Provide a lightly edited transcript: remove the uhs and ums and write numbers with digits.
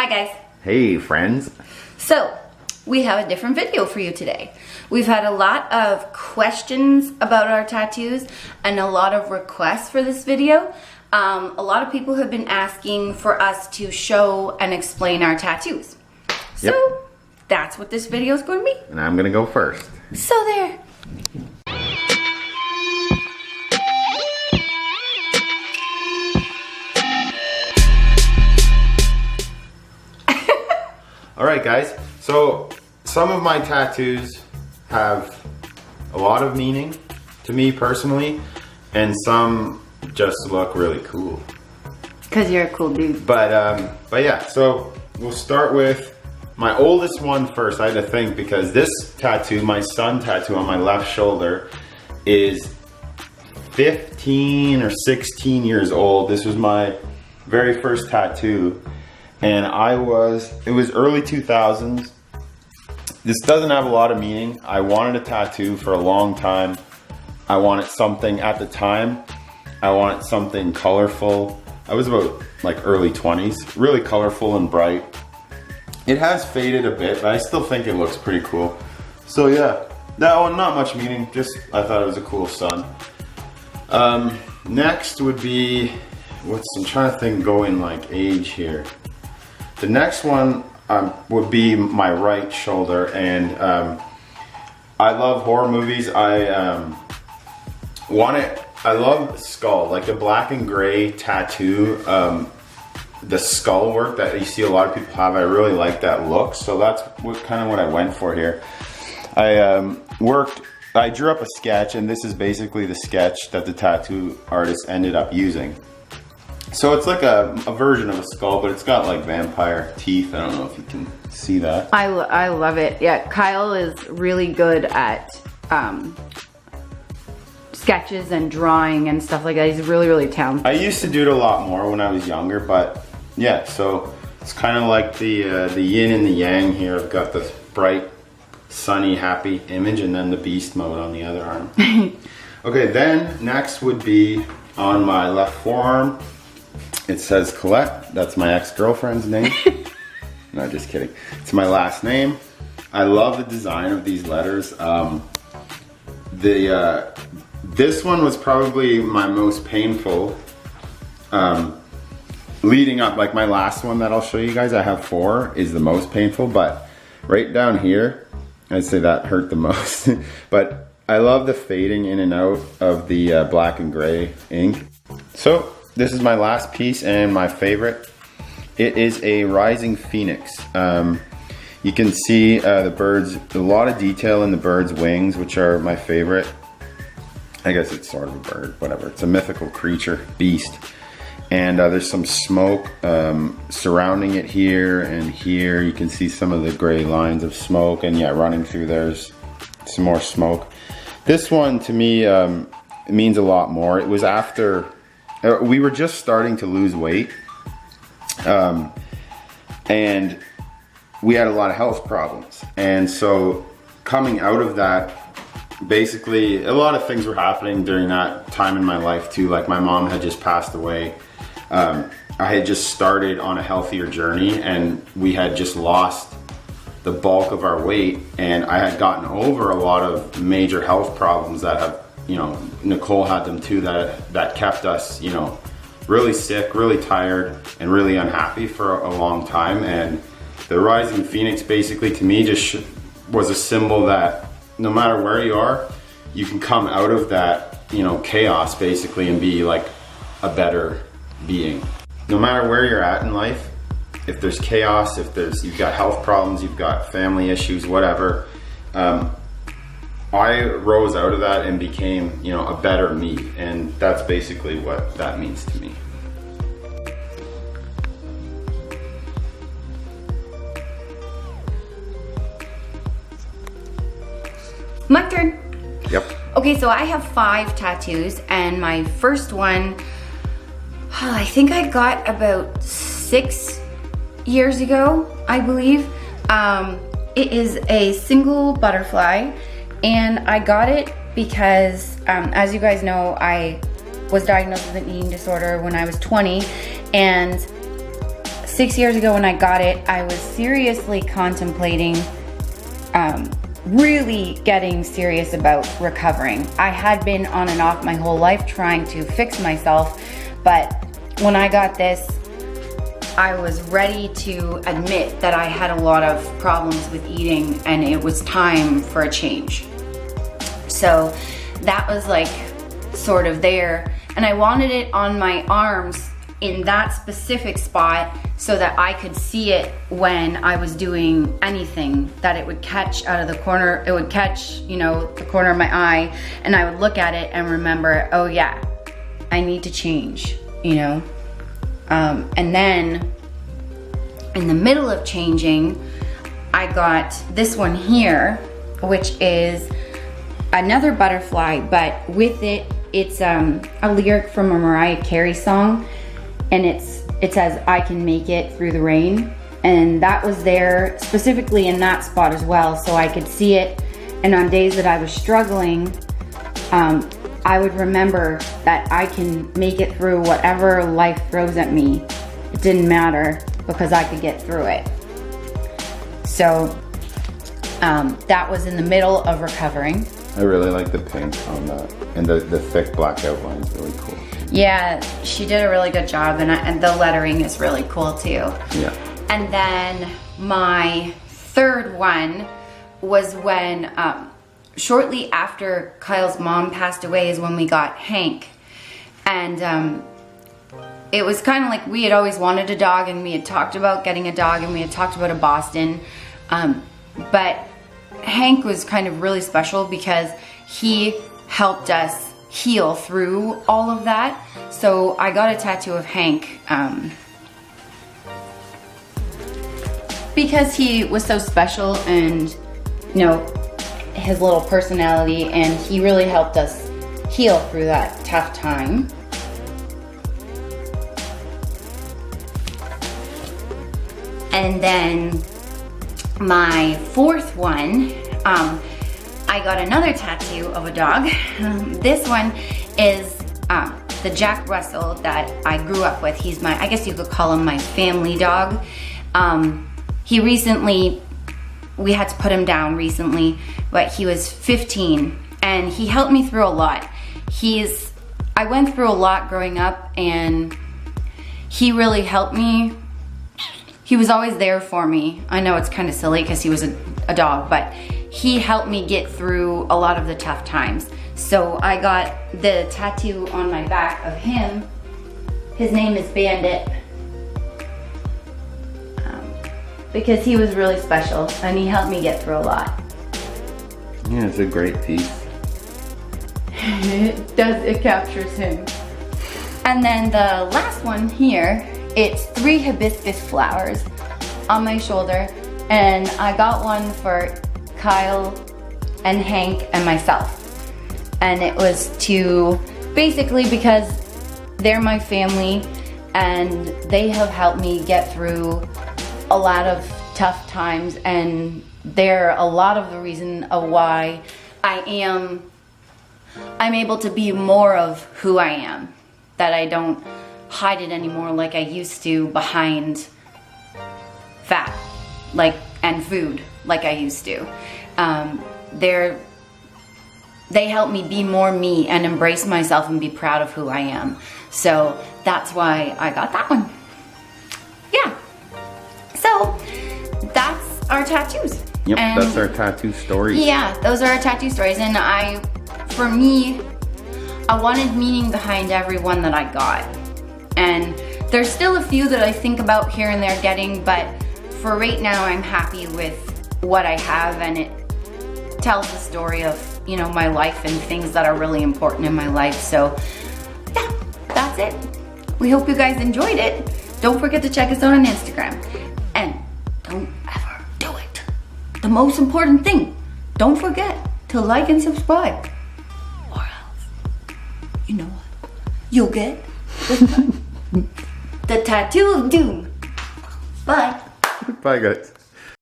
Hi guys. Hey friends. So, we have a different video for you today. We've had a lot of questions about our tattoos and a lot of requests for this video. A lot of people have been asking for us to show and explain our tattoos. So, that's what this video is going to be. And I'm going to go first. So there. Alright guys, so some of my tattoos have a lot of meaning to me personally, and some just look really cool. Because you're a cool dude. But yeah, so we'll start with my oldest one first. I had to think because this tattoo, my sun tattoo on my left shoulder, is 15 or 16 years old. This was my very first tattoo. And it was early 2000s. This doesn't have a lot of meaning. I wanted a tattoo for a long time. I wanted something at the time. I wanted something colorful. I was about like early 20s, really colorful and bright. It has faded a bit, but I still think it looks pretty cool. So yeah, that one, not much meaning, just I thought it was a cool sun. Next would be, I'm trying to think going like age here. The next one would be my right shoulder, and I love horror movies. I love skull, like a black and gray tattoo. The skull work that you see a lot of people have, I really like that look. So that's kind of what I went for here. I drew up a sketch, and this is basically the sketch that the tattoo artist ended up using. So it's like a version of a skull, but it's got like vampire teeth. I don't know if you can see that. I love it. Yeah, Kyle is really good at sketches and drawing and stuff like that. He's really, really talented. I used to do it a lot more when I was younger, but yeah, so it's kind of like the yin and the yang here. I've got this bright, sunny, happy image, and then the beast mode on the other arm. Okay, then next would be on my left forearm. It says Colette. That's my ex-girlfriend's name. No, just kidding. It's my last name. I love the design of these letters. This one was probably my most painful. Leading up, like my last one that I'll show you guys, I have 4, is the most painful, but right down here, I'd say that hurt the most. But I love the fading in and out of the black and gray ink. So this is my last piece and my favorite. It is a rising phoenix. You can see the birds, a lot of detail in the bird's wings, which are my favorite. I guess it's sort of a bird, whatever. It's a mythical creature, beast. And there's some smoke surrounding it here and here. You can see some of the gray lines of smoke, and yeah, running through there's some more smoke. This one to me means a lot more. It was after we were just starting to lose weight, and we had a lot of health problems. And so coming out of that, basically a lot of things were happening during that time in my life too. Like my mom had just passed away. I had just started on a healthier journey, and we had just lost the bulk of our weight, and I had gotten over a lot of major health problems that have, you know, Nicole had them too, that kept us, you know, really sick, really tired, and really unhappy for a long time. And the rising phoenix basically to me just was a symbol that no matter where you are, you can come out of that, you know, chaos basically and be like a better being. No matter where you're at in life, if there's chaos, if you've got health problems, you've got family issues, whatever, I rose out of that and became, you know, a better me, and that's basically what that means to me. My turn. Yep. Okay, so I have 5 tattoos, and my first one, I think I got about 6 years ago, I believe. It is a single butterfly, and I got it because, as you guys know, I was diagnosed with an eating disorder when I was 20, and 6 6 years ago when I got it, I was seriously contemplating really getting serious about recovering. I had been on and off my whole life trying to fix myself, but when I got this, I was ready to admit that I had a lot of problems with eating and it was time for a change. So that was like sort of there, and I wanted it on my arms in that specific spot so that I could see it when I was doing anything, that it would catch out of the corner, it would catch, you know, the corner of my eye, and I would look at it and remember, oh yeah, I need to change, you know? And then in the middle of changing, I got this one here, which is another butterfly, but with it, it's a lyric from a Mariah Carey song, and it says, I can make it through the rain. And that was there specifically in that spot as well, so I could see it. And on days that I was struggling, I would remember that I can make it through whatever life throws at me. It didn't matter because I could get through it. So that was in the middle of recovering. I really like the pink on that, and the thick black outline is really cool. Yeah, she did a really good job, and the lettering is really cool too. Yeah. And then my third one was when, shortly after Kyle's mom passed away is when we got Hank. And it was kind of like we had always wanted a dog, and we had talked about getting a dog, and we had talked about a Boston. But Hank was kind of really special because he helped us heal through all of that. So I got a tattoo of Hank because he was so special, and you know, his little personality, and he really helped us heal through that tough time. And then my fourth one, I got another tattoo of a dog. This one is the Jack Russell that I grew up with. He's my, I guess you could call him my family dog. He recently, we had to put him down recently, but he was 15 and he helped me through a lot. I went through a lot growing up, and he really helped me. He was always there for me. I know it's kind of silly because he was a dog, but he helped me get through a lot of the tough times. So I got the tattoo on my back of him. His name is Bandit. Because he was really special and he helped me get through a lot. Yeah, it's a great piece. It captures him. And then the last one here, it's 3 hibiscus flowers on my shoulder, and I got one for Kyle and Hank and myself. And it was to, basically because they're my family and they have helped me get through a lot of tough times, and they're a lot of the reason of why I'm able to be more of who I am, that I don't hide it anymore like I used to behind fat and food like I used to. They help me be more me and embrace myself and be proud of who I am. So that's why I got that one. Yeah. So that's our tattoos. Yep, and that's our tattoo stories. Yeah, those are our tattoo stories. And for me, I wanted meaning behind every one that I got. And there's still a few that I think about here and there getting, but for right now, I'm happy with what I have, and it tells the story of, you know, my life and things that are really important in my life. So yeah, that's it. We hope you guys enjoyed it. Don't forget to check us out on Instagram. And don't ever do it. The most important thing, don't forget to like and subscribe, or else, you know what you'll get? The tattoo of doom. Bye. Bye, guys.